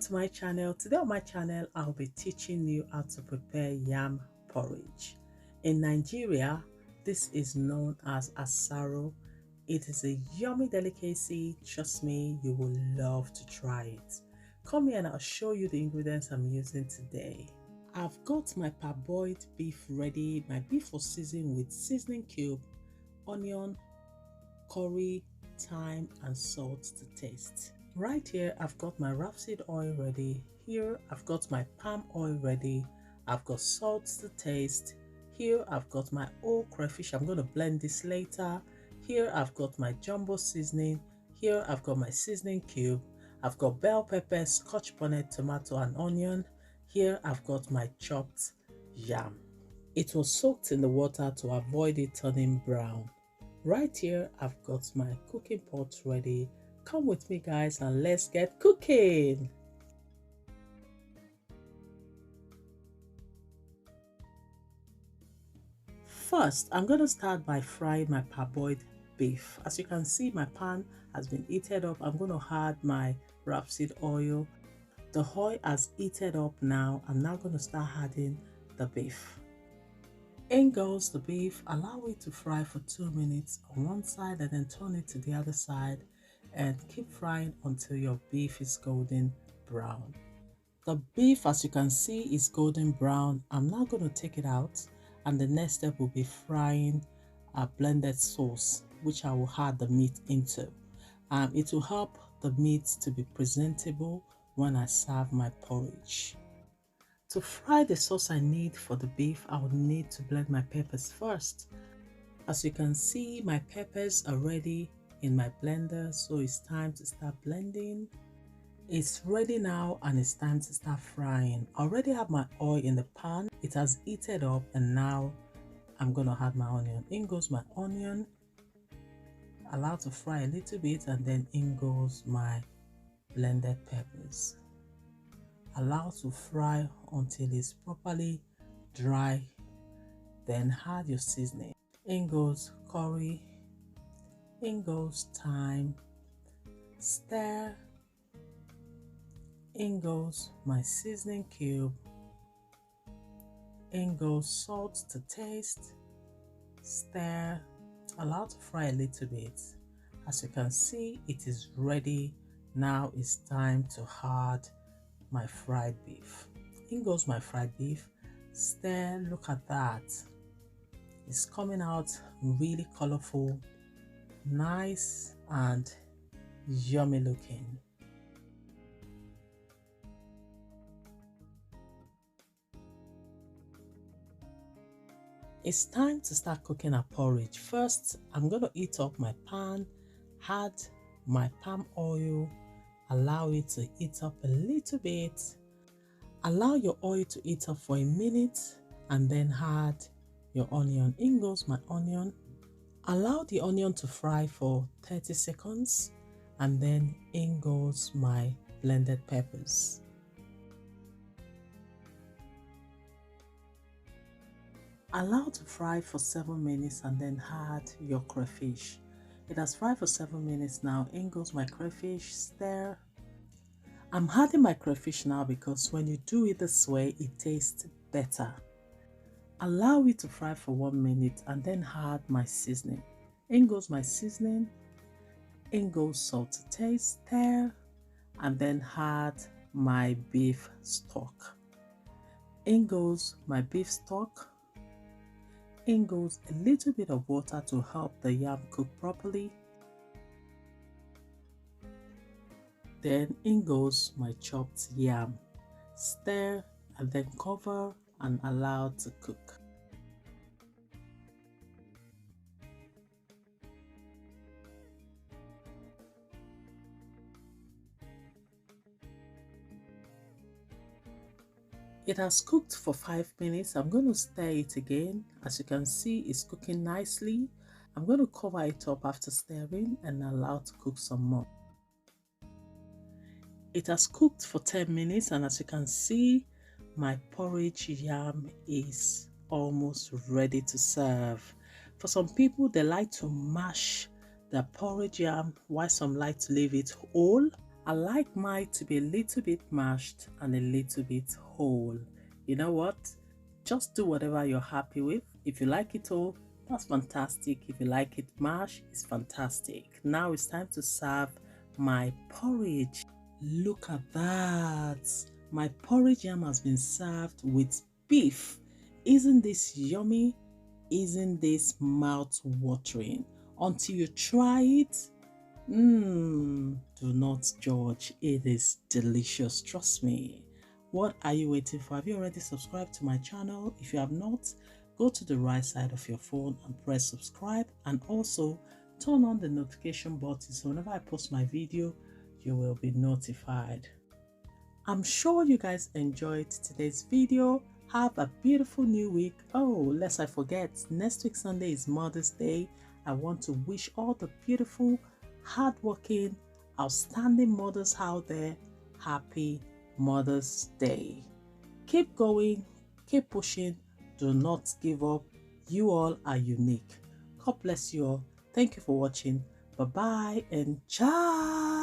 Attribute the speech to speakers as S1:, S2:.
S1: to my channel. Today on my channel I'll be teaching you how to prepare yam porridge. In Nigeria this is known as asaro. It is a yummy delicacy. Trust me, you will love to try it. Come here and I'll show you the ingredients I'm using today. I've got my parboiled beef ready. My beef was seasoned with seasoning cube, onion, curry, thyme and salt to taste. Right here I've got my rapeseed oil ready. Here I've got my palm oil ready. I've got salt to taste. Here I've got my whole crayfish. I'm going to blend this later. Here I've got my jumbo seasoning. Here I've got my seasoning cube. I've got bell pepper, Scotch bonnet, tomato and onion. Here I've got my chopped yam. It was soaked in the water to avoid it turning brown. Right here I've got my cooking pot ready. Come with me guys and let's get cooking. First I'm going to start by frying my parboiled beef. As you can see, my pan has been heated up. I'm going to add my rapeseed oil. The oil has heated up now. I'm now going to start adding the beef. In goes the beef. Allow it to fry for 2 minutes on one side and then turn it to the other side and keep frying until your beef is golden brown. The beef, as you can see, is golden brown. I'm now going to take it out and the next step will be frying a blended sauce which I will add the meat into. It will help the meat to be presentable when I serve my porridge. To fry the sauce I need for the beef, I will need to blend my peppers first. As you can see, my peppers are ready in my blender, so it's time to start blending. It's ready now and it's time to start frying. I already have my oil in the pan. It has heated up and now I'm going to add my onion. In goes my onion. Allow to fry a little bit and then in goes my blended peppers. Allow to fry until it's properly dry, then add your seasoning. In goes curry, in goes thyme, stir, in goes my seasoning cube, in goes salt to taste, stir, allow to fry a little bit. As you can see, it is ready. Now it's time to add my fried beef. In goes my fried beef. Stir, look at that. It's coming out really colorful, nice and yummy looking. It's time to start cooking our porridge. First, I'm going to heat up my pan, add my palm oil, allow it to heat up a little bit. Allow your oil to heat up for a minute and then add your onion. In goes my onion. Allow the onion to fry for 30 seconds and then in goes my blended peppers. Allow to fry for 7 minutes and then add your crayfish. It has fried for 7 minutes now. In goes my crayfish. Stir. I'm adding my crayfish now because when you do it this way, it tastes better. Allow it to fry for 1 minute and then add my seasoning. In goes my seasoning. In goes salt to taste. Stir. And then add my beef stock. In goes my beef stock. In goes a little bit of water to help the yam cook properly. Then in goes my chopped yam. Stir and then cover and allow to cook. It has cooked for 5 minutes. I'm going to stir it again. As you can see, it's cooking nicely. I'm going to cover it up after stirring and allow to cook some more. It has cooked for 10 minutes and as you can see, my porridge yam is almost ready to serve. For some people, they like to mash the porridge yam while some like to leave it whole. I like mine to be a little bit mashed and a little bit whole. You know what? Just do whatever you're happy with. If you like it all, that's fantastic. If you like it mashed, it's fantastic. Now it's time to serve my porridge. Look at that. My porridge yam has been served with beef. Isn't this yummy? Isn't this mouth-watering? Until you try it, do not judge. It is delicious, trust me. What are you waiting for? Have you already subscribed to my channel? If you have not, go to the right side of your phone and press subscribe, and also turn on the notification button so whenever I post my video, you will be notified. I'm sure you guys enjoyed today's video. Have a beautiful new week. Oh, lest I forget, next week Sunday is Mother's Day. I want to wish all the beautiful, hardworking, outstanding mothers out there happy Mother's Day. Keep going, keep pushing, do not give up. You all are unique. God bless you all. Thank you for watching. Bye bye and ciao.